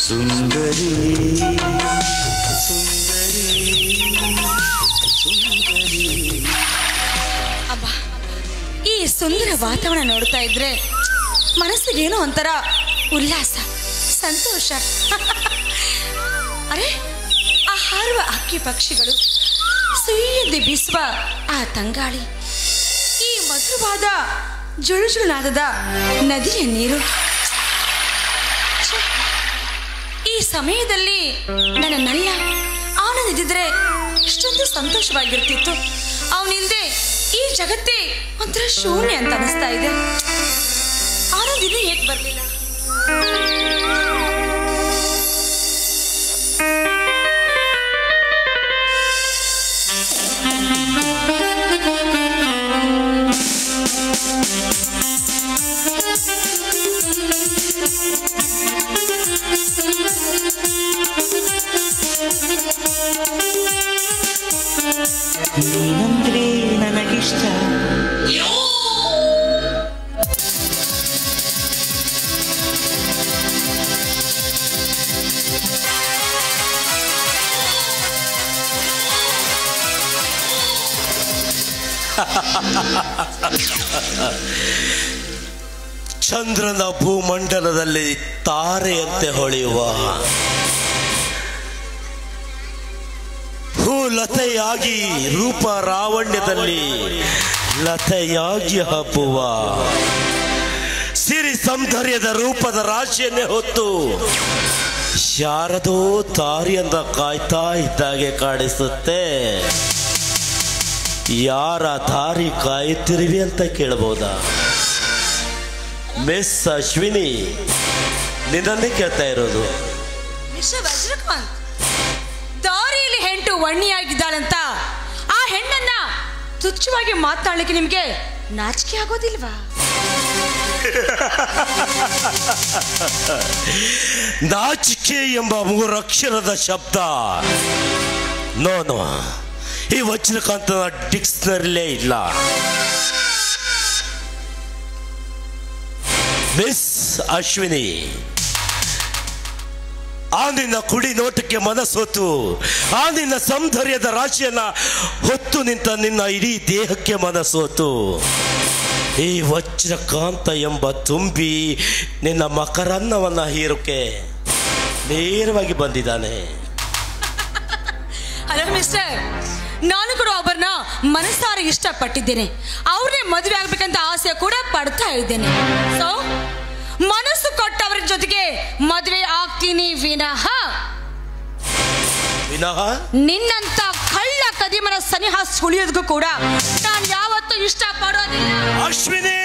ಸುಂದರಿ ಸುಂದರಿ ಸುಂದರಿ. ಅಬ್ಬಾ, ಈ ಸುಂದರ ವಾತಾವರಣ ನೋಡ್ತಾ ಇದ್ರೆ ಮನಸ್ಸಿಗೇನೋ ಒಂಥರ ಉಲ್ಲಾಸ, ಸಂತೋಷ. ಅರೆ, ಆ ಹಾರುವ ಹಕ್ಕಿ ಪಕ್ಷಿಗಳು, ಸುಯ್ಯದೆ ಬೀಸುವ ಆ ತಂಗಾಳಿ, ಈ ಮಧುರವಾದ ಜುಳುಜುಳುನಾದದ ನದಿಯ ನೀರು. ಈ ಸಮಯದಲ್ಲಿ ನನ್ನನ್ನೆಲ್ಲ ಆನಂದಿದ್ರೆ ಇಷ್ಟೊಂದು ಸಂತೋಷವಾಗಿರ್ತಿತ್ತು. ಅವನಿಂದೆ ಈ ಜಗತ್ತೇ ಒಂಥರ ಶೂನ್ಯ ಅಂತ ಅನಿಸ್ತಾ ಇದೆ. ಆನಂದಿನೇ ಹೇಗೆ ಬರಲಿಲ್ಲ? ನೀನಂದ್ರೆ ನನಗಿಷ್ಟ. ಚಂದ್ರನ ಭೂಮಂಡಲದಲ್ಲಿ ತಾರೆಯಂತೆ ಹೊಳೆಯುವ, ಲತೆಯಾಗಿ ರೂಪ ರಾವಣ್ಯದಲ್ಲಿ ಲತೆಯಾಗಿ ಹಬ್ಬುವ, ಸಿರಿ ಸೌಂದರ್ಯದ ರೂಪದ ರಾಶಿಯನ್ನೇ ಹೊತ್ತು ಯಾರದೋ ದಾರಿಯಿಂದ ಕಾಯ್ತಾ ಇದ್ದಾಗೆ ಕಾಣಿಸುತ್ತೆ. ಯಾರ ದಾರಿ ಕಾಯುತ್ತಿರುವಿ ಅಂತ ಕೇಳಬಹುದಾ? ಮಿಸ್ ಅಶ್ವಿನಿ, ನಿನ್ನನ್ನೇ ಕೇಳ್ತಾ ಇರೋದು. ವಜ್ರಕಾಂತ್, ದಾರಿಯಲ್ಲಿ ಹೆಂಟು ವಣ್ಣಿಯಾಗಿದ್ದಾಳಂತ ಆ ಹೆಣ್ಣನ್ನ ತುಚ್ಛವಾಗಿ ಮಾತಾಡ್ಲಿಕ್ಕೆ ನಿಮ್ಗೆ ನಾಚಿಕೆ ಆಗೋದಿಲ್ವಾ? ನಾಚಿಕೆ ಎಂಬ 3 ಅಕ್ಷರದ ಶಬ್ದ ನೋನು ಈ ವಜ್ರಕಾಂತನ ಡಿಕ್ಷನರಿಲೇ ಇಲ್ಲ. ಮಿಸ್ ಅಶ್ವಿನಿ, ಆ ನಿನ್ನ ಕುಡಿ ನೋಟಕ್ಕೆ ಮನಸ್ಸೊತ್ತು, ಆ ನಿನ್ನ ಸೌಂದರ್ಯದ ರಾಶಿಯನ್ನ ಹೊತ್ತು ನಿಂತ ನಿನ್ನ ಇಡೀ ದೇಹಕ್ಕೆ ಮನಸ್ಸೋತು ಈ ವಜ್ರಕಾಂತ ಎಂಬ ತುಂಬಿ ನಿನ್ನ ಮಕರನ್ನವನ್ನ ಹೀರೋಕೆ ನೇರವಾಗಿ ಬಂದಿದ್ದಾನೆ. ಹಲೋ ಮಿಸ್ಟರ್, ನಾನು ಕೂಡ ಒಬ್ಬರನ್ನ ಮನಸ್ಸಾರ ಇಷ್ಟಪಟ್ಟಿದ್ದೇನೆ. ಅವ್ರನ್ನೇ ಮದುವೆ ಆಗ್ಬೇಕಂತ ಆಸೆ ಕೂಡ ಪಡ್ತಾ ಇದ್ದೇನೆ. ಸೊ ಮನಸ್ಸು ಕೊಟ್ಟವ್ರ ಜೊತೆಗೆ ಮದುವೆ ಆಗ್ತೀನಿ ವಿನಃ ನಿನ್ನಂತ ಕಳ್ಳ ಕದಿಮನ ಸನಿಹ ಸುಳಿಯೋದಕ್ಕೂ ಕೂಡ ನಾನು ಯಾವತ್ತೂ ಇಷ್ಟಪಡೋದಿಲ್ಲ. ಅಶ್ವಿನಿ,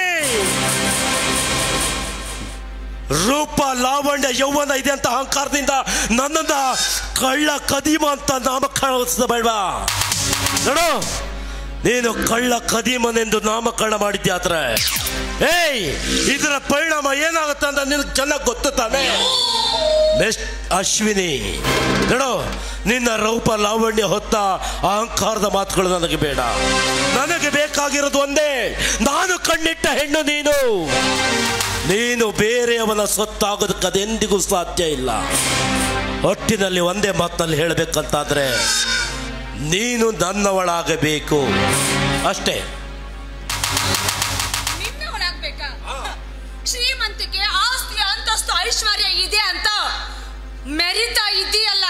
ರೂಪ ಲಾವಣ್ಯ ಯೌವನ ಇದೆ ಅಂತ ಅಹಂಕಾರದಿಂದ ನನ್ನನ್ನ ಕಳ್ಳ ಕದಿಮ ಅಂತ ನಾಮಕರಣ ಬೇಡವಾ? ನೋಡು, ನೀನು ಕಳ್ಳ ಕದಿಮನೆಂದು ನಾಮಕರಣ ಮಾಡಿದ್ಯಾದ್ರೆ ಇದರ ಪರಿಣಾಮ ಏನಾಗುತ್ತೆ ಅಂತ ನಿನಗೆ ಚೆನ್ನಾಗಿ ಗೊತ್ತು ತಾನೆ. ಅಶ್ವಿನಿ, ನೋಡು, ನಿನ್ನ ರೂಪ ಲಾವಣ್ಯ ಹೊತ್ತ ಅಹಂಕಾರದ ಮಾತುಗಳು ನನಗೆ ಬೇಡ. ನನಗೆ ಬೇಕಾಗಿರೋದು ಒಂದೇ, ನಾನು ಕಣ್ಣಿಟ್ಟ ಹೆಣ್ಣು ನೀನು. ನೀನು ಬೇರೆಯವನ ಸೊತ್ತಾಗೋದಕ್ಕೆ ಅದೆಂದಿಗೂ ಸಾಧ್ಯ ಇಲ್ಲ. ಒಟ್ಟಿನಲ್ಲಿ ಒಂದೇ ಮಾತಿನಲ್ಲಿ ಹೇಳಬೇಕಂತಾದ್ರೆ ನೀನು ನನ್ನವಳಾಗಬೇಕು ಅಷ್ಟೇ. ನಿನ್ನವಳಾಗಬೇಕಾ? ಶ್ರೀಮಂತಿಕೆ, ಆಸ್ತಿ, ಅಂತಸ್ತು, ಐಶ್ವರ್ಯ ಇದೆ ಅಂತ ಮೆರಿತಾ ಇದ್ದೀಯಲ್ಲ,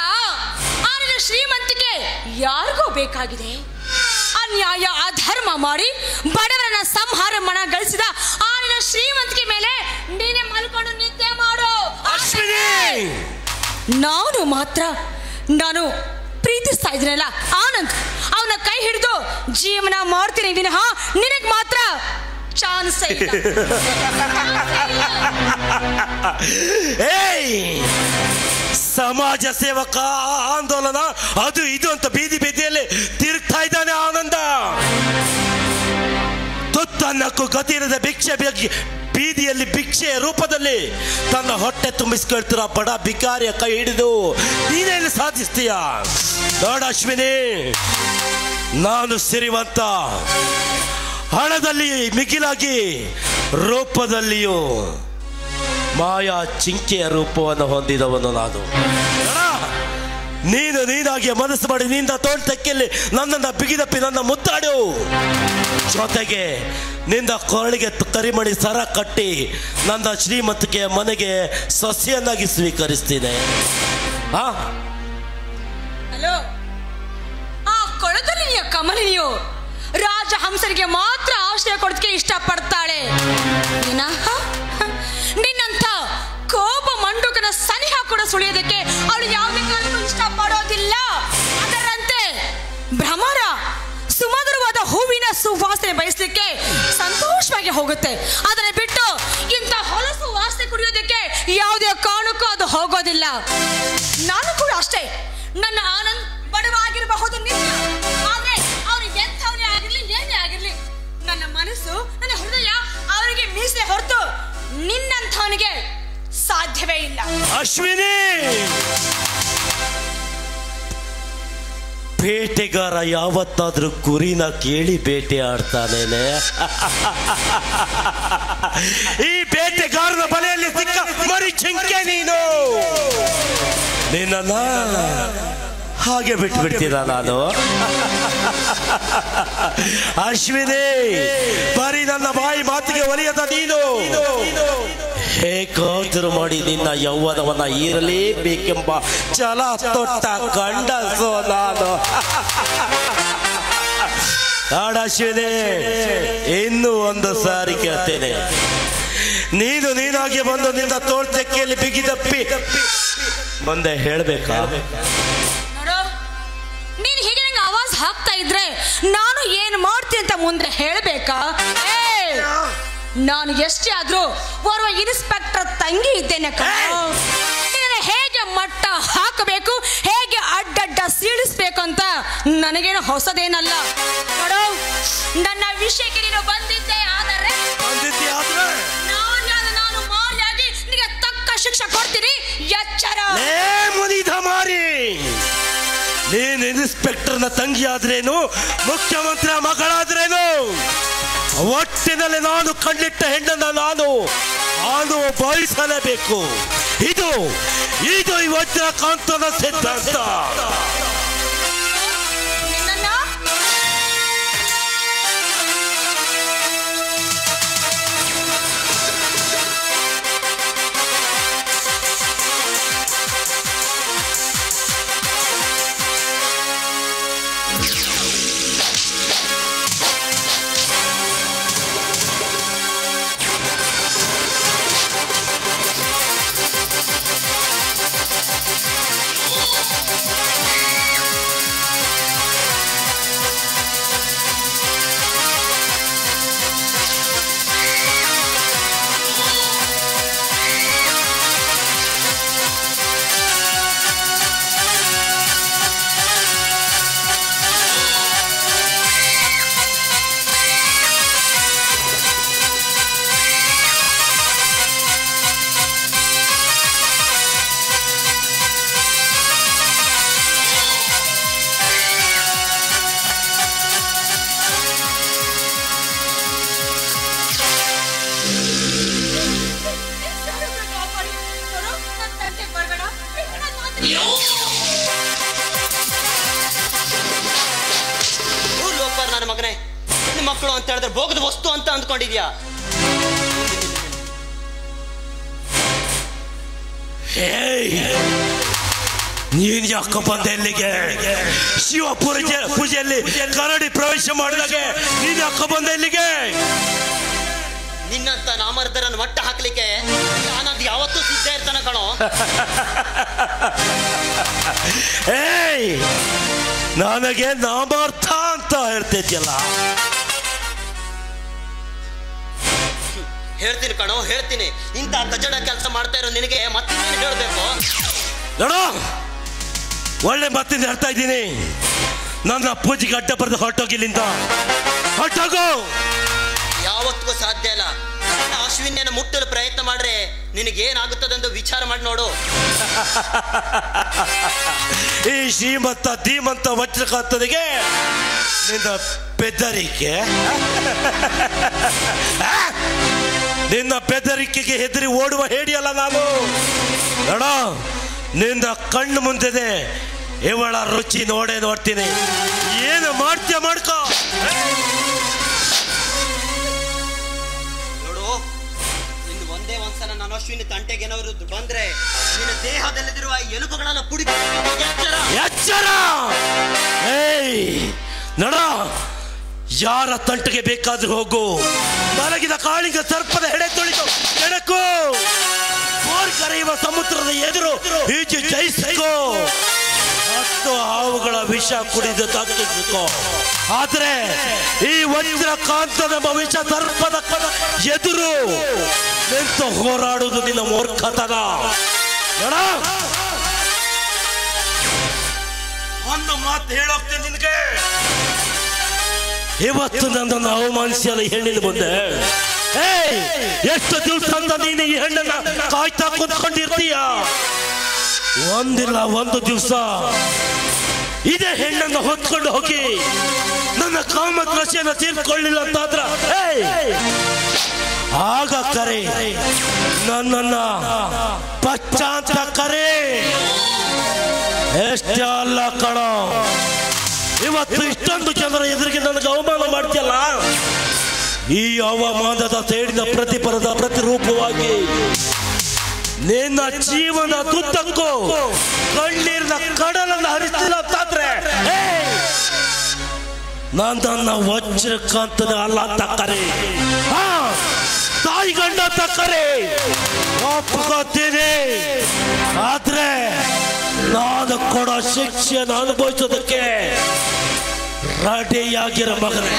ಆದ್ರೆ ಶ್ರೀಮಂತಿಕೆ ಯಾರಿಗೂ ಬೇಕಾಗಿದೆ. ಅನ್ಯಾಯ ಅಧರ್ಮ ಮಾಡಿ ಬಡವರನ್ನ ಸಂಹಾರ ಮನ ಗಳಿಸಿದ ಆನಿನ ಶ್ರೀಮಂತಿಕೆ ಮೇಲೆ ನೀನೆ ಮಲ್ಕೊಂಡು ನಿದ್ದೆ ಮಾಡು. ನಾನು ಪ್ರೀತಿಸ್ತಾ ಇದ್ದೀನಲ್ಲ ಆನಂದ್, ಅವನ ಕೈ ಹಿಡಿದು ಜೀವನ ಮಾಡ್ತೀನಿ ವಿನಃ ನಿನಗೆ ಮಾತ್ರ ಚಾನ್ಸ್ ಇಲ್ಲ. ಸಮಾಜ ಸೇವಕ ಆಂದೋಲನ ಅದು ಇದು ಅಂತ ಬೀದಿ ಬೀದಿಯಲ್ಲಿ ತಿರುಗ್ತಾ ಇದ್ದಾನೆ ಆನಂದ. ತುತ್ತನ್ನಕ್ಕೂ ಗತಿಯಿರದ ಭಿಕ್ಷೆ ಬೀದಿಯಲ್ಲಿ ಭಿಕ್ಷೆಯ ರೂಪದಲ್ಲಿ ತನ್ನ ಹೊಟ್ಟೆ ತುಂಬಿಸ್ಕೊಳ್ತಿರೋ ಬಡ ಭಿಕಾರಿಯ ಕೈ ಹಿಡಿದು ನೀನೇನು ಸಾಧಿಸ್ತೀಯ? ನೋಡ ಅಶ್ವಿನಿ, ನಾನು ಸಿರಿವಂತ, ಹಣದಲ್ಲಿ ಮಿಗಿಲಾಗಿ ರೂಪದಲ್ಲಿಯೂ ಮಾಯಾ ಜಿಂಕೆಯ ರೂಪವನ್ನು ಹೊಂದಿದವನು ನಾನು. ನೀನಾಗಿ ಮನಸ್ಸು ಮಾಡಿ ನಿಂದ ತೋಟಕ್ಕೆಲ್ಲಿ ನನ್ನನ್ನು ಬಿಗಿದಪ್ಪಿ ನನ್ನ ಮುದ್ದಾಡು. ಜೊತೆಗೆ ನಿಂದ ಕೊರಳಿಗೆ ಕರಿಮಣಿ ಸರ ಕಟ್ಟಿ ನನ್ನ ಶ್ರೀಮಂತಿಕೆಯ ಮನೆಗೆ ಸೊಸೆಯನ್ನಾಗಿ ಸ್ವೀಕರಿಸ್ತೀನಿ. ಹಲೋ, ಆ ಕೊಳದಲ್ಲಿಯ ಕಮಲಿನಿಯು ರಾಜಹಂಸರಿಗೆ ಮಾತ್ರ ಆಶ್ರಯ ಕೊಡೋದಕ್ಕೆ ಇಷ್ಟಪಡ್ತಾಳೆ. ನಿನ್ನಂತ ಕೋಪ ಮಂಡುಕನ ಸನಿಹ ಕೂಡ ಸುಳಿಯೋದಕ್ಕೆ ಅವಳು ಯಾವುದೇ ಕಾರಣಕ್ಕೂ ಇಷ್ಟಪಡೋದಿಲ್ಲ. ಅದರಂತೆ ಭ್ರಮರ ಸುಮಧುರವಾದ ಹೂವಿನ ಸುವಾಸನೆ ಬಯಸಲಿಕ್ಕೆ ಸಂತೋಷವಾಗಿ ಹೋಗುತ್ತೆ. ಅದನ್ನ ಬಿಟ್ಟು ಇಂಥ ಹೊಲಸು ವಾಸನೆ ಕುಡಿಯೋದಕ್ಕೆ ಯಾವುದೇ ಕಾರಣಕ್ಕೂ ಅದು ಹೋಗೋದಿಲ್ಲ. ನಾನು ಕೂಡ ಅಷ್ಟೇ. ನನ್ನ ಆನಂದ್ ಬಡವಾಗಿರಬಹುದು ನಿಜ, ಆದ್ರೆ ಅವ್ರಿಗೆ ಎಂಥವನೇ ಆಗಿರ್ಲಿ ಏನೇ ಆಗಿರ್ಲಿ ನನ್ನ ಮನಸ್ಸು ನನ್ನ ಹೃದಯ ಅವರಿಗೆ ಮೀಸೆ ಹೊರತು ನಿನ್ನಂಥವನಿಗೆ ಸಾಧ್ಯವೇ ಇಲ್ಲ. ಅಶ್ವಿನಿ, ಬೇಟೆಗಾರ ಯಾವತ್ತಾದ್ರೂ ಕುರಿನ ಕೇಳಿ ಬೇಟೆ ಆಡ್ತಾನೇನೆ. ಈ ಬೇಟೆಗಾರನ ಬಲೆಯಲ್ಲಿ ಸಿಕ್ಕ ಮರಿ ಜಿಂಕೆ ನೀನು. ನಿನ್ನ ಹಾಗೆ ಬಿಟ್ಬಿಡ್ತೀರ ನಾನು? ಅಶ್ವಿನಿ, ಬರೀ ನನ್ನ ಬಾಯಿ ಮಾತಿಗೆ ಒಲಿಯದ ನೀನು ಹೇಗಾದರೂ ಮಾಡಿ ನಿನ್ನ ಯೌವನವನ್ನ ಇರಲೇಬೇಕೆಂಬ ಛಲ ತೊಟ್ಟ ಗಂಡಸು ನಾನು. ಅಶ್ವಿನಿ, ಇನ್ನೂ ಒಂದು ಸಾರಿ ಕೇಳ್ತೇನೆ. ನೀನಾಗಿ ಬಂದು ನಿನ್ನ ತೋಟಕ್ಕೆಯಲ್ಲಿ ಬಿಗಿದಪ್ಪಿ ಮುಂದೆ ಹೇಳ್ಬೇಕಾ? ನೀನು ಹೀಗೆ ನಂಗೆ ಆವಾಜ್ ಹಾಕ್ತಾ ಇದ್ರೆ ನಾನು ಏನ್ ಮಾಡ್ತೀನಿ ಅಂತ ಮುಂದೆ ಹೇಳ್ಬೇಕಾ? ನಾನು ಎಷ್ಟೇ ಆದ್ರೂ ಓರ್ವ ಇನ್ಸ್ಪೆಕ್ಟರ್ ತಂಗಿ ಇದ್ದೇನೆ. ಹೇಗೆ ಮಟ್ಟ ಹಾಕಬೇಕು, ಹೇಗೆ ಅಡ್ಡಡ್ಡ ಸೀಳಿಸ್ಬೇಕು ಅಂತ ನನಗೇನು ಹೊಸದೇನಲ್ಲ. ನೋಡು, ನನ್ನ ವಿಷಯಕ್ಕೆ ನೀನು ಬಂದಿದ್ದೆ ಆದರೆ ನಾನು ಮಾರಿಯಾಗಿ ನಿನಗೆ ತಕ್ಕ ಶಿಕ್ಷೆ ಕೊಡ್ತೀನಿ. ಎಚ್ಚರ. ನೀನು ಇನ್ಸ್ಪೆಕ್ಟರ್ನ ತಂಗಿ ಆದ್ರೇನು, ಮುಖ್ಯಮಂತ್ರಿಯ ಮಗಳಾದ್ರೇನು, ಒಟ್ಟಿನಲ್ಲಿ ನಾನು ಕಂಡಿಟ್ಟ ಹೆಣ್ಣನ್ನ ನಾನು ಬಯಸಲೇಬೇಕು. ಇದು ಈ ವಜ್ರಕಾಂತನ ಸಿದ್ಧಾಂತ. ನನ್ನ ಮಗನೇ, ಹೆಣ್ಣು ಮಕ್ಕಳು ಅಂತ ಹೇಳಿದ್ರೆ ಭೋಗದ ವಸ್ತು ಅಂತ ಅಂದ್ಕೊಂಡಿದ್ಯಾ? ನೀನ್ ಯಾಕ ಬಂದೆ ಇಲ್ಲಿಗೆ? ಶಿವ ಪೂಜೆಯಲ್ಲಿ ಕರಡಿ ಪ್ರವೇಶ ಮಾಡಿದಾಗೆ ನೀನ್ ಯಾಕ ಬಂದೆ ಇಲ್ಲಿಗೆ? ನಿನ್ನಂತ ನಾಮರ್ದರನ್ನು ಮಟ್ಟ ಹಾಕ್ಲಿಕ್ಕೆ ಆನಂದ್ ಯಾವತ್ತೂ ಸಿದ್ಧ ಇರ್ತಾನ ಕಣೋ. ನನಗೆ ನಾಮಾರ್ಥ ಅಂತ ಹೇಳ್ತಿದ್ಯಲ್ಲ. ಹೇಳ್ತೀನಿ ಕಣೋ, ಹೇಳ್ತೀನಿ. ಇಂಥ ಕಜಡ ಕೆಲಸ ಮಾಡ್ತಾ ಇರೋ ನಿನಗೆ ಮತ್ತಿನ್ನೇನು ಹೇಳ್ಬೇಕು? ನೋಡೋ, ಒಳ್ಳೆ ಮಾತಿಂದ ಹೇಳ್ತಾ ಇದ್ದೀನಿ. ನನ್ನ ಪೂಜೆಗೆ ಅಡ್ಡ ಬರೆದು ಹೊರಟೋಗಿಲ್ಲಿಂದ ಹೊರಟೋಗು. ಯಾವತ್ತಿಗೂ ಸಾಧ್ಯ ಇಲ್ಲ. ಅಶ್ವಿನ್ಯನ ಮುಟ್ಟಲು ಪ್ರಯತ್ನ ಮಾಡ್ರೆ ನಿನಗೇನಾಗುತ್ತದೆಂದು ವಿಚಾರ ಮಾಡಿ ನೋಡು. ಈ ಶ್ರೀಮಂತ ಧೀಮಂತ ವಜ್ರಕಾಂತನಿಗೆ ನಿನ್ನ ಬೆದರಿಕೆ ನಿನ್ನ ಬೆದರಿಕೆಗೆ ಹೆದರಿ ಓಡುವ ಹೇಡಿಯಲ್ಲ ನಾನು. ನೋಡ, ನಿನ್ನ ಕಣ್ಣು ಮುಂದೆ ಇವಳ ರುಚಿ ನೋಡ್ತೀನಿ. ಏನು ಮಾಡ್ತೀಯ ಮಾಡ್ಕೋ. ನೋಡು, ಇನ್ನು ಒಂದೇ ಒಂದ್ಸಲ ನಾನು ಅಶ್ವಿನಿ ತಂಟೆಗೆ ಏನಾದ್ರು ಬಂದ್ರೆ ನಿನ್ನ ದೇಹದಲ್ಲಿರುವ ಎಲುಬುಗಳನ್ನ ಪುಡಿ. ಎಚ್ಚರ! ನೋಡ, ಯಾರ ತಂಟೆಗೆ ಬೇಕಾದ್ರೂ ಹೋಗು. ಮಲಗಿದ ಕಾಳಿಂಗ ಸರ್ಪದ ಹೆಡೆ ತುಳಿದು ಕೆಣಕು. ಕರೆಯುವ ಸಮುದ್ರದ ಎದುರು ಈಜು ಜಯಿಸಿಕೋ. 10 ಹಾವುಗಳ ವಿಷ ಕುಡಿದು ತಗ್ಗಿಸಿಕೋ. ಆದ್ರೆ ಈ ವಜ್ರಕಾಂತನೆಂಬ ವಿಷ ಸರ್ಪದ ಎದುರು ನಿಂತು ಹೋರಾಡುವುದು ನಿನ್ನ ಮೂರ್ಖತನ. ಒಂದು ಮಾತು ಹೇಳೋಗ್ತೇನೆ ನಿನಗೆ. ಇವತ್ತು ನನ್ನನ್ನು ಅವಮಾನಿಸಲು ಹೆಣ್ಣಿನ ಮುಂದೆ ಎಷ್ಟು ದಿವಸ ಅಂತ ನೀನು ಈ ಹೆಣ್ಣನ್ನ ಕಾಯ್ತಾ ಕುತ್ಕೊಂಡಿರ್ತೀಯ. ಒಂದಿಲ್ಲ ಒಂದು ದಿವಸ ಇದೇ ಹೆಣ್ಣನ್ನು ಹೊತ್ಕೊಂಡು ಹೋಗಿ ನನ್ನ ಕಾಮದ್ರಶೆಯನ್ನು ತೀರ್ಕೊಳ್ಳಿಲ್ಲ ಅಂತಾದ್ರ ಆಗ ಕರೆ, ನನ್ನನ್ನ ಪಶ್ಚಾಂತ ಕರೆ. ಎಷ್ಟೇ ಅಲ್ಲ ಕಣ, ಇವತ್ತು ಇಷ್ಟೊಂದು ಜನರ ಎದುರಿಗೆ ನನಗೆ ಅವಮಾನ ಮಾಡ್ತಿಯಲ್ಲ. ಈ ಅವಮಾನದ ಸೇಡಿನ ಪ್ರತಿಫಲದ ಪ್ರತಿರೂಪವಾಗಿ ನಿನ್ನ ಜೀವನ ದುದ್ದಕ್ಕೂ ಕಣ್ಣೀರಿನ ಕಡಲನ್ನು ಹರಿಸಿಲ್ಲ ಅಂತಾದ್ರೆ ನನ್ನ ವಜ್ರಕಾಂತನ ಅಲ್ಲ ತಕ್ಕರೆ, ತಾಯಿ ಗಂಡ ತಕ್ಕರೆ ಒಪ್ಕೋತೀನಿ. ಆದ್ರೆ ನಾನು ಕೊಡೋ ಶಿಕ್ಷೆಯನ್ನು ಅನುಭವಿಸೋದಕ್ಕೆ ರೆಡಿಯಾಗಿರೋ ಮಗನೇ.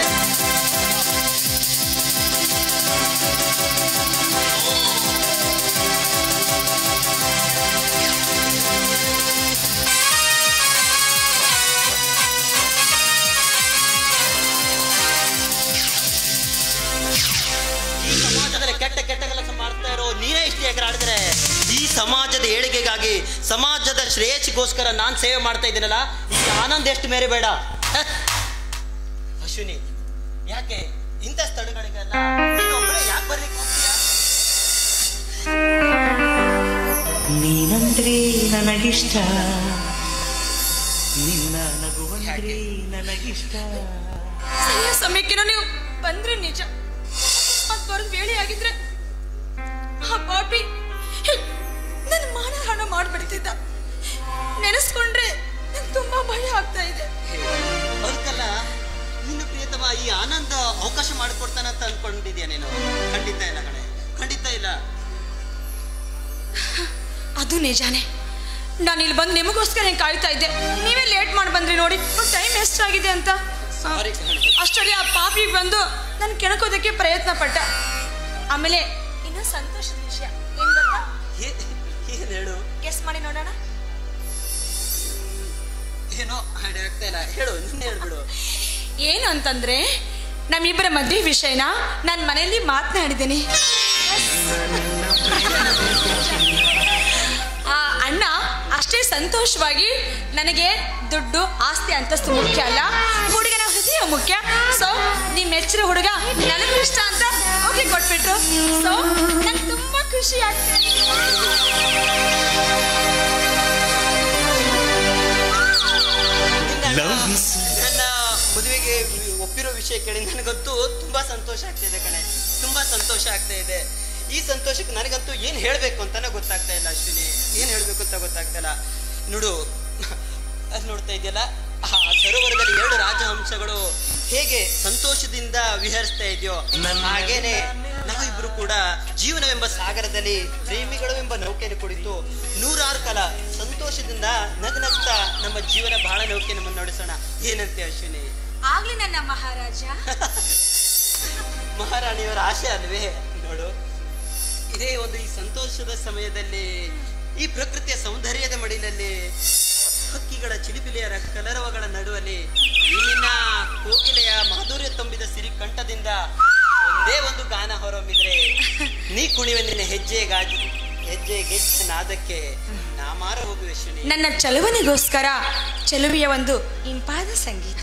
ಕೆಟ್ಟ ಕೆಲಸ ಮಾಡ್ತಾ ಇರೋ ನೀನೇ ಇಷ್ಟು ಎಗರಾಡಿದ್ರೆ ಈ ಸಮಾಜದ ಏಳಿಗೆಗಾಗಿ, ಸಮಾಜದ ಶ್ರೇಯಸ್ಸಿಗೋಸ್ಕರ ನಾನು ಸೇವೆ ಮಾಡ್ತಾ ಇದ್ದೀನಲ್ಲ, ಈ ಆನಂದ ಎಷ್ಟು ಮೇರೆ ಬೇಡ. ಅಶ್ವಿನಿ, ಯಾಕೆ ಇಂಥ ಸ್ಥಳಗಳಿಗೆಲ್ಲ ಯಾಕೆ ಬರ್ಲಿಕ್ಕೆ ಹೋಗ್ತೀಯಾ? ನೀನಂದ್ರೆ ನನಗಿಷ್ಟ, ನಿನ್ನ ನಗುವಂದ್ರೆ ನನಗಿಷ್ಟ. ಸಮಯಕ್ಕೆ ನೀವು ಬಂದ್ರೆ ನಿಜ, ಬರೋದು ವೇಳೆ ಆಗಿದ್ರೆ ಆ ಪಾಪಿ ನನ್ನ ಮಾನಹಾನ ಮಾಡ್ಬಿಡ್ತಿದ್ದ. ನೆನೆಸ್ಕೊಂಡ್ರೆ ನಂಗೆ ತುಂಬಾ ಭಯ ಆಗ್ತಾ ಇದೆ. ಅದಕ್ಕಲ್ಲ ನಿನ್ನ ಪ್ರಿಯತಮ ಈ ಆನಂದ ಅವಕಾಶ ಮಾಡಿಕೊಡ್ತಾನಂತ ಅನ್ಕೊಂಡಿದ್ಯಾ ನೀನು? ಖಂಡಿತ ಇಲ್ಲ ಕಣೆ, ಖಂಡಿತ ಇಲ್ಲ. ಅದು ನಿಜಾನೇ. ನಾನು ಇಲ್ಲಿ ಬಂದು ನಿಮಗೋಸ್ಕರ ಹೆಂಗೆ ಕಾಯ್ತಾ ಇದ್ದೆ, ನೀವೇ ಲೇಟ್ ಮಾಡಿ ಬಂದ್ರಿ. ನೋಡಿ ಟೈಮ್ ಎಷ್ಟಾಗಿದೆ ಅಂತ. ಅಷ್ಟರಲ್ಲಿ ಆ ಪಾಪಿ ಬಂದು ನಾನು ಕೆಣಕೋದಕ್ಕೆ ಪ್ರಯತ್ನ ಪಟ್ಟ. ಆಮೇಲೆ ಇನ್ನೂ ಸಂತೋಷದ ವಿಷಯ ಏನ್ ಗೊತ್ತಾ? ಹೇಳು. ಗೆಸ್ ಮಾಡಿ ನೋಡೋಣ. ಏನೋ ಆಗ್ತಾ ಇಲ್ಲ, ಹೇಳು, ನಿನ್ನೆ ಹೇಳ್ಬಿಡು. ಏನು ಅಂತಂದ್ರೆ, ನಮ್ಮಿಬ್ಬರ ಮದುವೆ ವಿಷಯನ ನಾನು ಮನೆಯಲ್ಲಿ ಮಾತನಾಡಿದ್ದೀನಿ. ಆ ಅಣ್ಣ ಅಷ್ಟೇ ಸಂತೋಷವಾಗಿ ನನಗೆ ದುಡ್ಡು ಆಸ್ತಿ ಅಂತಸ್ತು ಮುಖ್ಯ ಅಲ್ಲ, ಹುಡುಗನ ಹೃದಯ ಮುಖ್ಯ. ಸೊ ನಿಮ್ಮ ಮೆಚ್ಚಿನ ಹುಡುಗ ನನಗೂ ಇಷ್ಟ ಅಂತ ಹೋಗಿ ಕೊಟ್ಬಿಟ್ರು. ಸೊ ನಂಗೆ ತುಂಬಾ ಖುಷಿ ಆಗ್ತದೆ. ನನ್ನ ಮದುವೆಗೆ ಒಪ್ಪಿರೋ ವಿಷಯ ಕೇಳಿ ನನಗಂತೂ ತುಂಬಾ ಸಂತೋಷ ಆಗ್ತಿದೆ ಕಣೆ, ತುಂಬಾ ಸಂತೋಷ ಆಗ್ತಾ ಇದೆ. ಈ ಸಂತೋಷಕ್ಕೆ ನನಗಂತೂ ಏನು ಹೇಳಬೇಕು ಅಂತಾನೆ ಗೊತ್ತಾಗ್ತಾ ಇಲ್ಲ ಅಶ್ವಿನಿ, ಏನು ಹೇಳಬೇಕು ಅಂತ ಗೊತ್ತಾಗ್ತಾ ಇಲ್ಲ. ನೋಡು, ಅದು ನೋಡ್ತಾ ಇದೆಯಲ್ಲ, ಆ ಸರೋವರದಲ್ಲಿ 2 ರಾಜಹಂಸಗಳು ಹೇಗೆ ಸಂತೋಷದಿಂದ ವಿಹರಿಸ್ತಾ ಇದೆಯೋ ಹಾಗೇನೆ ನಾವಿಬ್ರು ಕೂಡ ಜೀವನವೆಂಬ ಸಾಗರದಲ್ಲಿ ಪ್ರೇಮಿಗಳು ಎಂಬ ನೌಕೆಯನ್ನು ಕುಳಿತು 100 ಕಾಲ ಸಂತೋಷದಿಂದ ನಗ್ನಗ್ತಾ ನಮ್ಮ ಜೀವನ ಬಹಳ ನೌಕೆಯನ್ನು ಮುನ್ನಡೆಸೋಣ. ಏನಂತೆ ಅಶ್ವಿನಿ? ಆಗ್ಲಿ ನನ್ನ ಮಹಾರಾಜ. ಮಹಾರಾಣಿಯವರ ಆಶೆ ಅಲ್ವೇ? ನೋಡು, ಇದೇ ಒಂದು ಈ ಸಂತೋಷದ ಸಮಯದಲ್ಲಿ, ಈ ಪ್ರಕೃತಿಯ ಸೌಂದರ್ಯದ ಮಡಿಲಲ್ಲಿ, ಹಕ್ಕಿಗಳ ಚಿಲಿಪಿಲಿಯರ ಕಲರವಗಳ ನಡುವಲ್ಲಿ, ನಿನ್ನ ಕೋಗಿಲೆಯ ಮಾಧುರ್ಯ ತುಂಬಿದ ಸಿರಿ ಕಂಠದಿಂದ ಒಂದೇ ಒಂದು ಗಾನ ಹೊರಹೊಮ್ಮಿದ್ರೆ ನೀ ಕುಣಿವೆ ನಿನ್ನ ಹೆಜ್ಜೆ ಗೆಜ್ಜೆ ನಾದಕ್ಕೆ ನಾ ಮಾರ ಹೋಗುವೆ ಅಶ್ವಿನಿ. ನನ್ನ ಚಲುವನಿಗೋಸ್ಕರ ಚೆಲುವೆಯ ಒಂದು ಇಂಪಾದ ಸಂಗೀತ.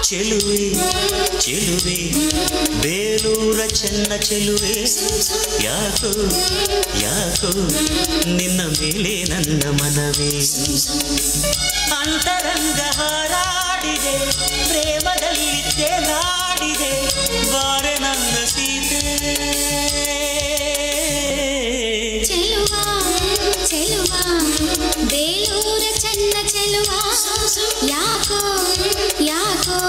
ಚೆಲುವೆ ಚೆಲುವೆ ಬೇಲೂರ ಚೆನ್ನ ಚೆಲುವೆ ಯಾಕೋ ಯಾಕೋ ನಿನ್ನ ಮೇಲೆ ನನ್ನ ಮನವೇ ಅಂತರಂಗ ಹಾರಾಡಿದೆ ಪ್ರೇಮದಲ್ಲಿ ತೇಲಾಡಿದೆ ಬಾರೆ ನನ್ನ ಸೀತೆ ಚೆಲುವಾ ಚೆಲುವಾ ಬೇಲೂರ ಚೆನ್ನ ಚೆಲುವಾ ಯಾಕೋ ಯಾಕೋ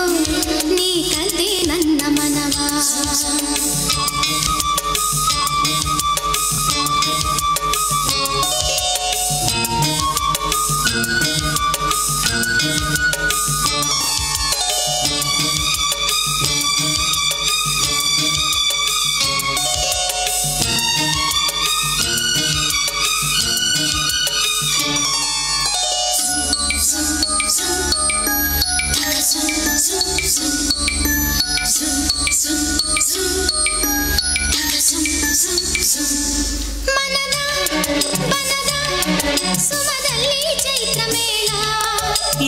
ನೀ ಕದ್ದೆ ನನ್ನ ಮನವಾ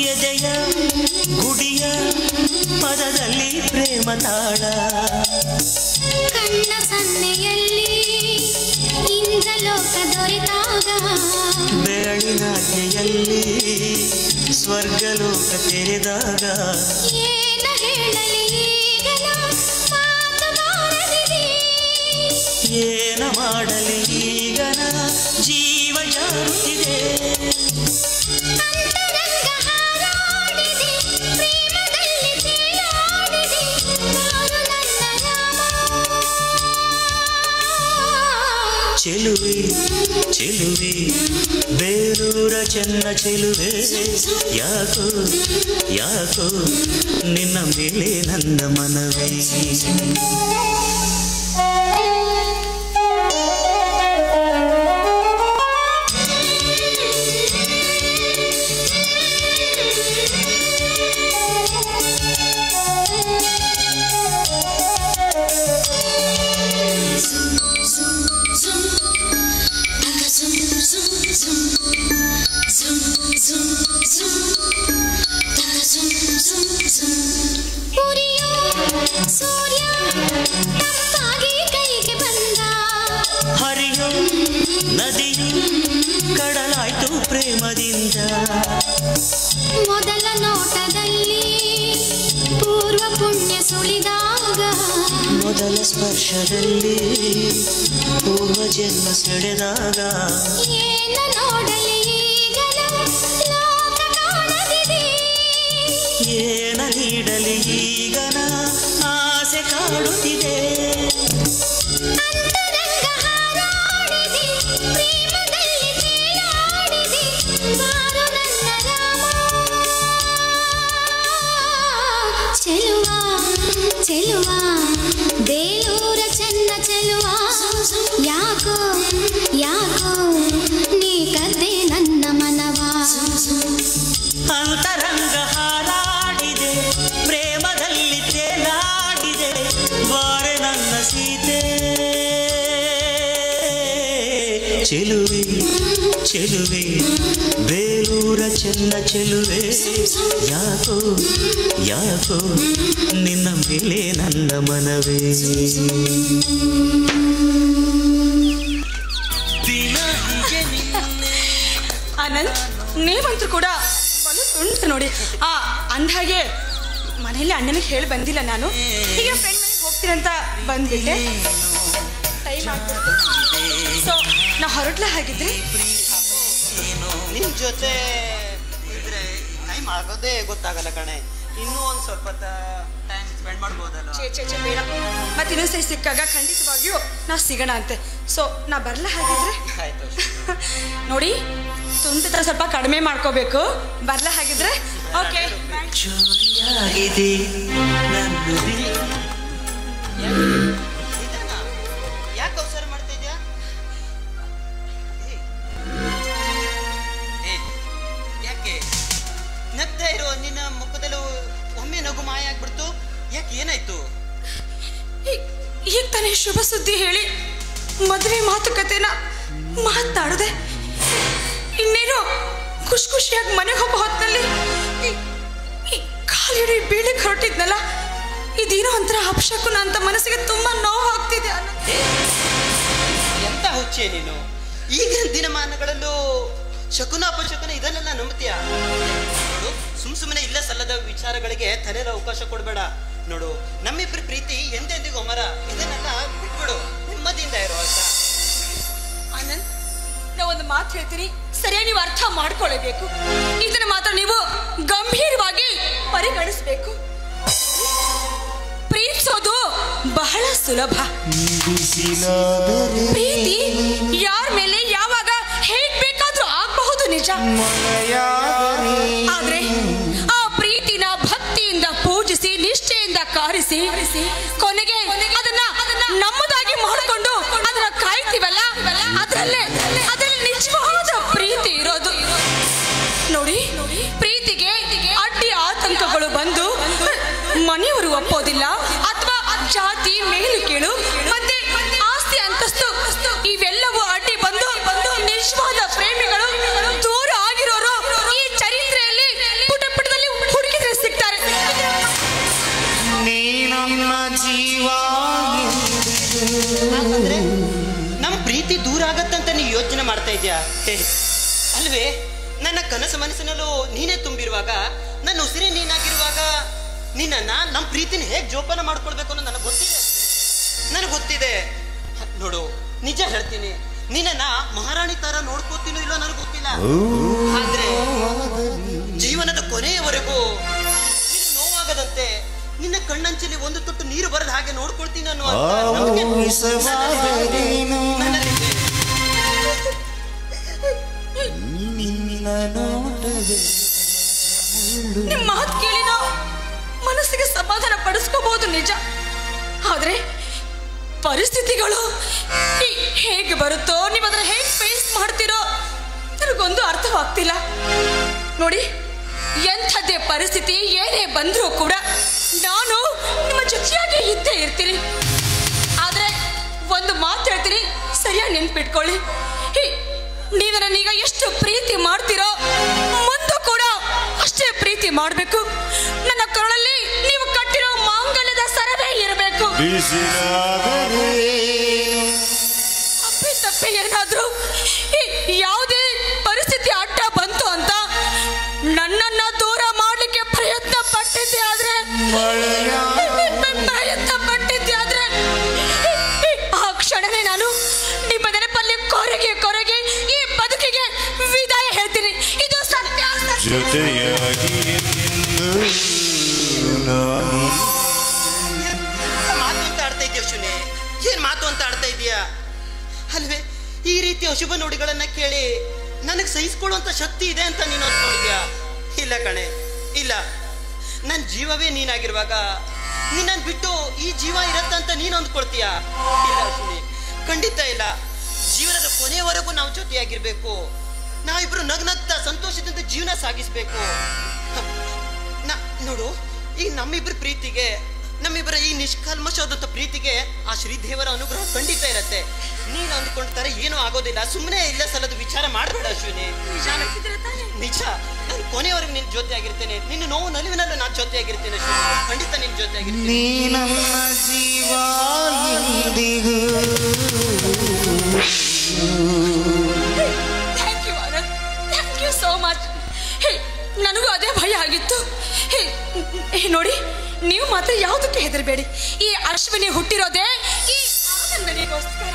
ಎದೆಯ ಗುಡಿಯ ಪದದಲ್ಲಿ ಪ್ರೇಮ ತಾಳ ಕಣ್ಣ ಸನ್ನೆಯಲ್ಲಿ ಇಂದ್ರಲೋಕ ದೊರೆತಾಗ ಬೆರಳಿನಾಚೆಯಲ್ಲಿ ಸ್ವರ್ಗಲೋಕ ತೆರೆದಾಗ ಏನ ಹೇಳಲಿ ಈಗಲ ಮಾತು ಬಾರದಿದೆ ಏನ ಮಾಡಲಿ ಈಗನ ಜೀವ ಜಾರುತ್ತಿದೆ ಅಂತರಂಗ ಹಾರಾಡಿದೆ ಪ್ರೇಮದಲ್ಲಿ ತೇಲಾಡಿದೆ ನಾನು ನನ್ನ ರಾಮ ಚೆಲುವೆ ಚೆಲುವೆ ಬೇಲೂರ ಚೆನ್ನ ಚೆಲುವೆ ಯಾಕೋ ಯಾಕೋ ನಿನ್ನ ಮೇಲೆ ನನ್ನ ಮನವೇ ಸೂರ್ಯ ತಂಪಾಗಿ ಕೈಗೆ ಬಂದ ಹರಿಯೋ ನದಿಯು ಕಡಲಾಯ್ತು ಪ್ರೇಮದಿಂದ ಮೊದಲ ನೋಟದಲ್ಲಿ ಪೂರ್ವ ಪುಣ್ಯ ಸುಳಿದಾಗ ಮೊದಲ ಸ್ಪರ್ಶದಲ್ಲಿ ಪೂರ್ವ ಜನ್ಮ ಸೆಳೆದಾಗ ಏನ ನೋಡಲಿ ಈಗಲ ಲೋಕ ಕಾಣದಿದೆ ಏನ ನೀಡಲಿ ಈಗನ ಆಸೆ ಕಾಡುತ್ತಿದೆ ಅಂತರಂಗ ಹಾರಾಡಿದೆ ಪ್ರೇಮದಲ್ಲಿ ತೇಲಾಡಿದೆ ಬಾರು ನನ್ನ ರಾಮ ಚೆಲುವಾ ಚೆಲುವಾ ಬೇಲೂರ ಚೆನ್ನ ಚೆಲುವಾ ಯಾಕೋ ಯಾಕೋ ನೀ ಕದ್ದೆ ನನ್ನ ಮನವಾ ಅಂತರಂಗ ಹಾರಾಡಿದೆ ಪ್ರೇಮದಲ್ಲಿ ತೇಲಾಡಿದೆ ಬಾರೆ ನನ್ನ ಸೀತೆ ಚೆಲುವೆ ಚೆಲುವೆ ಬೇಲೂರ ಚೆನ್ನ ಚೆಲುವೆ ಯಾಕೋ ಯಾಕೋ ನಿನ್ನ ಮೇಲೆ ನನ್ನ ಮನವೇ ಆನಂದ್ ನೀವಂತೂ ಕೂಡ ಬಲು ಉಂಟು ನೋಡಿ ಅಂದಾಗೆ ಮನೆಯಲ್ಲಿ ಅಣ್ಣನಿಗೆ ಹೇಳಿ ಬಂದಿಲ್ಲ ನಾನು ಈಗ ಫ್ರೆಂಡ್ ಮನೆಗೆ ಹೋಗ್ತೀನಂತ ಬಂದ್ಬಿಟ್ಟೆ ಟೈಮ್ ಆಗ್ಬಿಡ್ತು ಸೊ ನಾ ಹೊರಟ್ಲ ಹಾಗಿದ್ರೆ ನಿಮ್ ಜೊತೆ ಇದ್ರೆ ಟೈಮ್ ಆಗೋದೇ ಗೊತ್ತಾಗಲ್ಲ ಕಣೆ ಇನ್ನೂ ಒಂದ್ ಸ್ವಲ್ಪ ಟೈಮ್ ಸ್ಪೆಂಡ್ ಮಾಡ್ಬೋದಲ್ಲ ಚೇ ಬೇಡ ಮತ್ತೆ ಇನ್ನೊಂದ್ಸರಿ ಸಿಕ್ಕಾಗ ಖಂಡಿತವಾಗಿಯೂ ನಾ ಸಿಗೋಣ ಅಂತೆ ಸೊ ನಾ ಬರಲ್ಲ ಹಾಗಿದ್ರೆ ಆಯ್ತು ನೋಡಿ ತುಂಬಿತ ಸ್ವಲ್ಪ ಕಡಿಮೆ ಮಾಡ್ಕೋಬೇಕು ಬರಲ್ಲ ಹಾಗಿದ್ರೆ ಓಕೆ ಚೋರಿಯಾಗಿದೆ ನನ್ನದೇ ಯಾಕೆ ಅವಸರ ಮಾಡ್ತಾ ಇದ್ಯಾ ಯಾಕೆ ನಗ್ತಾ ಇರೋ ನಿನ್ನ ಮುಖದಲ್ಲೂ ಒಮ್ಮೆ ನಗು ಮಾಯ ಆಗ್ಬಿಡ್ತು ಯಾಕೆ ಏನಾಯ್ತು ಈಗ ತಾನೇ ಶುಭ ಸುದ್ದಿ ಹೇಳಿ ಮದುವೆ ಮಾತುಕತೆನ ಮಾತಾಡದೆ ಇನ್ನೇನು ಖುಷಿಯಾಗಿ ಮನೆಗೆ ಹೋಗೋ ಹೊತ್ತಲ್ಲಿ ಈ ಆಲ್ರೆಡಿ ಬೀಳಕ್ಕೆ ಹೊರಟಿದ್ನಲ್ಲ, ಇದೇನೋ ಒಂಥರ ಅಪಶಕುನ ಅಂತ ಮನಸ್ಸಿಗೆ ತುಂಬಾ ನೋವು ಆಗ್ತಿದೆ. ಎಂತ ಹುಚ್ಚೆ ನೀನು! ಈಗಿನ ದಿನಮಾನಗಳಲ್ಲೂ ಶಕುನ ಅಪಶಕುನ ಇದನ್ನೆಲ್ಲ ನಂಬ್ತೀಯ? ನೋಡು, ಸುಮ್ಮನೆ ಇಲ್ಲ ಸಲ್ಲದ ವಿಚಾರಗಳಿಗೆ ತಲೆಯಲ್ಲಿ ಅವಕಾಶ ಕೊಡಬೇಡ. ನೋಡು, ನಮ್ಮಿಬ್ಬರ ಪ್ರೀತಿ ಎಂದೆಂದಿಗೂ ಅಮರ. ಇದನ್ನೆಲ್ಲ ಬಿಟ್ಬಿಡು, ನೆಮ್ಮದಿಯಿಂದ ಇರೋ ಅಂತ. ಆನಂದ್, ನಾ ಒಂದು ಮಾತು ಹೇಳ್ತೀನಿ, ಸರಿಯಾಗಿ ನೀವು ಅರ್ಥ ಮಾಡ್ಕೊಳ್ಳಬೇಕು. ಇದನ್ನ ಮಾತ್ರ ನೀವು ಗಂಭೀರವಾಗಿ ಪರಿಗಣಿಸಬೇಕು. ಪ್ರೀತಿಸೋದು ಬಹಳ ಸುಲಭ. ಪ್ರೀತಿ ಯಾರ ಮೇಲೆ ಯಾವಾಗ ಹೇಗ್ ಬೇಕಾದ್ರೂ ಆಗಬಹುದು, ನಿಜ. ಆದ್ರೆ ಆ ಪ್ರೀತಿನ ಭಕ್ತಿಯಿಂದ ಪೂಜಿಸಿ ನಿಷ್ಠೆಯಿಂದ ಕಾರಿಸಿ ಕೊನೆಗೆ ಅದನ್ನ ನಮ್ಮದಾಗಿ ಮಾಡಿಕೊಂಡು ಅದನ್ನ ಕಾಯ್ತೀವಲ್ಲ, ಅದರಲ್ಲಿ ನಿಜವಾದ ಪ್ರೀತಿ ಇರೋದು. ನೋಡಿ, ಪ್ರೀತಿಗೆ ಅಡ್ಡಿ ಆತಂಕಗಳು ಬಂದು ಮನೆಯವರು ಒಪ್ಪೋದಿಲ್ಲ, ಅಥವಾ ಜಾತಿ ಮೇಲು ಕೀಳು ಮತ್ತೆ ಆಸ್ತಿ ಅಂತಸ್ತು ಇವೆಲ್ಲವೂ ಅಡ್ಡಿ ಬಂದು ನಿಜವಾದ ಪ್ರೇಮಿಗಳು ದೂರ ಆಗಿರೋರು ಈ ಚರಿತ್ರೆಯಲ್ಲಿ ಪುಟದಲ್ಲಿ ಹುಡುಕಿದ್ರೆ ಸಿಗ್ತಾರೆ. ನಮ್ಮ ಪ್ರೀತಿ ದೂರ ಆಗತ್ತಂತ ನೀ ಯೋಚನೆ ಮಾಡ್ತಾ ಇದ್ಯಾ? ಅಲ್ವೇ, ನನ್ನ ಕನಸು ಮನಸ್ಸಿನಲ್ಲೂ ನೀನೇ ತುಂಬಿರುವಾಗ, ನನ್ನ ಉಸಿರೇ ನೀನಾಗಿರುವಾಗ ನಿನ್ನನ್ನ ನಮ್ಮ ಪ್ರೀತಿನ ಹೇಗೆ ಜೋಪಾನ ಮಾಡ್ಕೊಳ್ಬೇಕು ಅನ್ನೋ ನನಗೆ ಗೊತ್ತಿದೆ. ನೋಡು, ನಿಜ ಹೇಳ್ತೀನಿ, ನಿನ್ನ ಮಹಾರಾಣಿ ತರ ನೋಡ್ಕೋತೀನೋ ಇಲ್ಲೋ ನನಗೆ ಗೊತ್ತಿಲ್ಲ. ಆದ್ರೆ ಜೀವನದ ಕೊನೆಯವರೆಗೂ ನೀನು ನೋವಾಗದಂತೆ ನಿನ್ನ ಕಣ್ಣಂಚಲಿ ಒಂದು ತೊಟ್ಟು ನೀರು ಬರದ ಹಾಗೆ ನೋಡ್ಕೊಳ್ತೀನಿ ಅನ್ನೋ ನಿಮ್ಮ ಮಾತು ಕೇಳಿ ನಾವು ಮನಸ್ಸಿಗೆ ಸಮಾಧಾನ ಪಡಿಸ್ಕೋಬಹುದು, ನಿಜ. ಆದ್ರೆ ಪರಿಸ್ಥಿತಿಗಳು ಹೇಗೆ ಬರುತ್ತೋ, ನೀವು ಅದನ್ನ ಹೇಗೆ ಫೇಸ್ ಮಾಡ್ತೀರೋ ನನಗೊಂದು ಅರ್ಥವಾಗ್ತಿಲ್ಲ. ನೋಡಿ, ಎಂಥದ್ದೇ ಪರಿಸ್ಥಿತಿ ಏನೇ ಬಂದರೂ ಕೂಡ ನಾನು ನಿಮ್ಮ ಜೊತೆಯಾಗಿ ಇದ್ದೇ ಇರ್ತೀನಿ. ಆದ್ರೆ ಒಂದು ಮಾತು ಹೇಳ್ತೀನಿ, ಸರಿಯಾಗಿ ನೆನ್ಪಿಟ್ಕೊಳ್ಳಿ. ನೀವು ನನ್ನೀಗ ಎಷ್ಟು ಪ್ರೀತಿ ಮಾಡ್ತೀರೋ ಮುಂದೆ ಕೂಡ ಅಷ್ಟೇ ಪ್ರೀತಿ ಮಾಡಬೇಕು. ನನ್ನ ಕರುಳಲ್ಲಿ ನೀವು ಕಟ್ಟಿರೋ ಮಾಂಗಲ್ಯದ ಸರವೇ ಇರಬೇಕು. ಅಪ್ಪಿ ತಪ್ಪಿ ಏನಾದ್ರೂ ಯಾವುದೇ ಪರಿಸ್ಥಿತಿ ಅಡ್ಡ ಬಂತು ಅಂತ ನನ್ನನ್ನ ದೂರ ಮಾಡ್ಲಿಕ್ಕೆ ಪ್ರಯತ್ನ ಪಟ್ಟಿದ್ದೆ ಆದ್ರೆ ಆ ಕ್ಷಣವೇ ನಾನು ನಿಮ್ಮ ನೆನಪಲ್ಲಿ ಕೊರಗೆ ಈ ಬದುಕಿಗೆ ವಿದಾಯ ಹೇಳ್ತೀನಿ. ಇದು ಸತ್ಯ. ಮಾತು ಅಂತ ಆಡ್ತಾ ಇದೆಯಾ ಶುನಿ? ಏನ್ ಮಾತು ಅಂತ ಆಡ್ತಾ ಇದೀಯಾ? ಅಲ್ವೇ, ಈ ರೀತಿಯ ಅಶುಭ ನುಡಿಗಳನ್ನ ಕೇಳಿ ನನಗೆ ಸಹಿಸ್ಕೊಳ್ಳುವಂತ ಶಕ್ತಿ ಇದೆ ಅಂತ ನೀನು ಅಂದ್ಕೊಂಡಿದ್ಯಾ? ಇಲ್ಲ ಕಣೆ, ಇಲ್ಲ. ನನ್ನ ಜೀವವೇ ನೀನಾಗಿರುವಾಗ ನಿನ್ನನ್ನು ಬಿಟ್ಟು ಈ ಜೀವ ಇರತ್ತಂತ ನೀನು ಅಂದ್ಕೊಳ್ತೀಯಾ? ಇಲ್ಲ ಶುನಿ, ಖಂಡಿತ ಇಲ್ಲ. ಜೀವನದ ಕೊನೆಯವರೆಗೂ ನಾವು ಜೊತೆಯಾಗಿರ್ಬೇಕು. ನಾವಿಬ್ರು ನಗ್ನಗ್ತಾ ಸಂತೋಷದಿಂದ ಜೀವನ ಸಾಗಿಸ್ಬೇಕು. ನೋಡು, ಈ ನಮ್ಮಿಬ್ಬರ ಪ್ರೀತಿಗೆ, ನಮ್ಮಿಬ್ಬರ ಈ ನಿಷ್ಕಲ್ಮಶವಾದಂಥ ಪ್ರೀತಿಗೆ ಆ ಶ್ರೀದೇವರ ಅನುಗ್ರಹ ಖಂಡಿತ ಇರತ್ತೆ. ನೀನು ಅಂದ್ಕೊಂಡ್ತಾರೆ ಏನೂ ಆಗೋದಿಲ್ಲ. ಸುಮ್ಮನೆ ಇಲ್ಲ ಸಲದ ವಿಚಾರ ಮಾಡಬೇಡ ಅಶ್ವಿನಿ. ನಿಜ, ನಾನು ಕೊನೆಯವರೆಗೂ ನಿನ್ನ ಜೊತೆ ಆಗಿರ್ತೇನೆ. ನಿನ್ನ ನೋವು ನಲಿವಿನಲ್ಲೂ ನಾನು ಜೊತೆ ಆಗಿರ್ತೇನೆ ಅಶ್ವಿನಿ. ಖಂಡಿತ ನಿನ್ನ ಜೊತೆ ಆಗಿರ್ತೀನಿ. Thank you so much. ನನಗೂ ಅದೇ ಭಯ ಆಗಿತ್ತು. ನೋಡಿ, ನೀವು ಮಾತ್ರ ಯಾವುದಕ್ಕೆ ಹೆದರಬೇಡಿ. ಈ ಅಶ್ವಿನಿ ಹುಟ್ಟಿರೋದೇ ಈ ಆನಂದನಿಗೋಸ್ಕರ.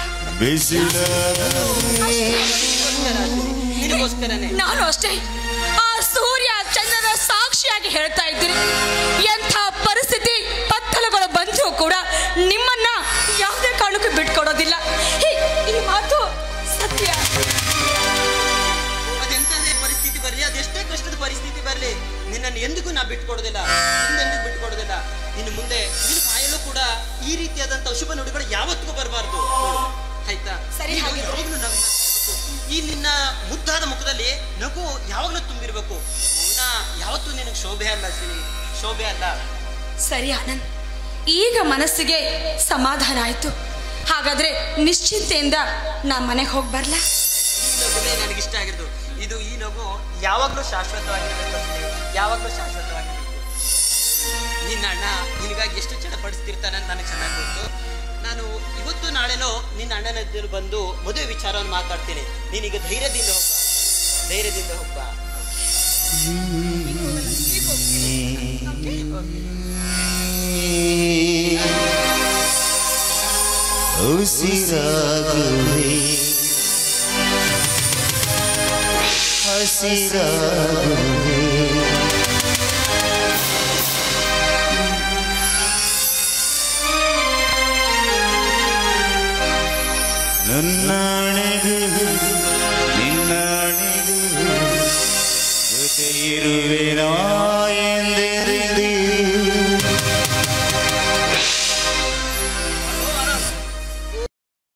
ನಾನು ಅಷ್ಟೇ ಆ ಸೂರ್ಯ ಚಂದ್ರನ ಸಾಕ್ಷಿಯಾಗಿ ಹೇಳ್ತಾ ಇದ್ದೀನಿ, ಎಂಥ ಪರಿಸ್ಥಿತಿ ಪತ್ತಲಗಳು ಬಂದರೂ ಕೂಡ ನಿಮ್ಮನ್ನ ಯಾವುದೇ ಕಾರಣಕ್ಕೂ ಬಿಟ್ಕೊಡೋದಿಲ್ಲ. ಈ ಮಾತು ಸತ್ಯ. ಅದೆಂತದೇ ಪರಿಸ್ಥಿತಿ ಬರಲಿ, ಅದೆಷ್ಟೇ ಕಷ್ಟದ ಪರಿಸ್ಥಿತಿ ಬರಲಿ, ನಿನ್ನನ್ನು ಎಂದಿಗೂ ನಾ ಬಿಟ್ಕೊಡೋದಿಲ್ಲ, ಹಿಂದೆಂದಿಗೂ ಬಿಟ್ಕೊಡೋದಿಲ್ಲ. ಇನ್ನು ಮುಂದೆ ನಿನ್ನ ಬಾಯಲ್ಲೂ ಕೂಡ ಈ ರೀತಿಯಾದಂಥ ಅಶುಭ ನುಡಿಗಳು ಯಾವತ್ತಿಗೂ ಬರಬಾರ್ದು, ಆಯ್ತಾ? ಸರಿ. ಯಾವಾಗಲೂ ನಗು, ಈ ನಿನ್ನ ಮುದ್ದಾದ ಮುಖದಲ್ಲಿ ನಗು ಯಾವಾಗಲೂ ತುಂಬಿರ್ಬೇಕು. ಮೌನ ಯಾವತ್ತೂ ನಿನಗೆ ಶೋಭೆ ಅಲ್ಲ ಅಶ್ವಿನಿ, ಶೋಭೆ ಅಲ್ಲ. ಸರಿ ಆನಂದ್, ಈಗ ಮನಸ್ಸಿಗೆ ಸಮಾಧಾನ ಆಯ್ತು. ಹಾಗಾದ್ರೆ ನಿಶ್ಚಿಂತೆಯಿಂದ ನಾ ಮನೆಗೆ ಹೋಗಿ ಬರ್ಲಾ? ಈ ನಗುವೇ ನನಗಿಷ್ಟ ಆಗಿರೋದು. ಈ ನಗು ಯಾವಾಗಲೂ ಶಾಶ್ವತವಾಗಿರ್ಬೇಕು, ಯಾವಾಗಲೂ ಶಾಶ್ವತವಾಗಿರ್ಬೇಕು. ನಿನ್ನ ಅಣ್ಣ ನಿನಗಾಗಿ ಎಷ್ಟು ಚಡಪಡಿಸ್ತಿರ್ತಾನೆ ಅಂತ ನನಗೆ ಚೆನ್ನಾಗಿ ಗೊತ್ತು. ನಾನು ಇವತ್ತು ನಾಳೆನೋ ನಿನ್ನ ಅಣ್ಣನ ಎದುರು ಬಂದು ಮದುವೆ ವಿಚಾರವನ್ನು ಮಾತಾಡ್ತೀನಿ. ನೀನೀಗ ಧೈರ್ಯದಿಂದ ಹೋಗ್ಬಾ. ಉಸಿರಾಗುವೆ ಹಸಿರಾಗುವೆ ನನ್ನಾಣೆಗೂ ನಿನ್ನಾಣೆಗೂ ಜೊತೆ ಇರುವೆ ನಾ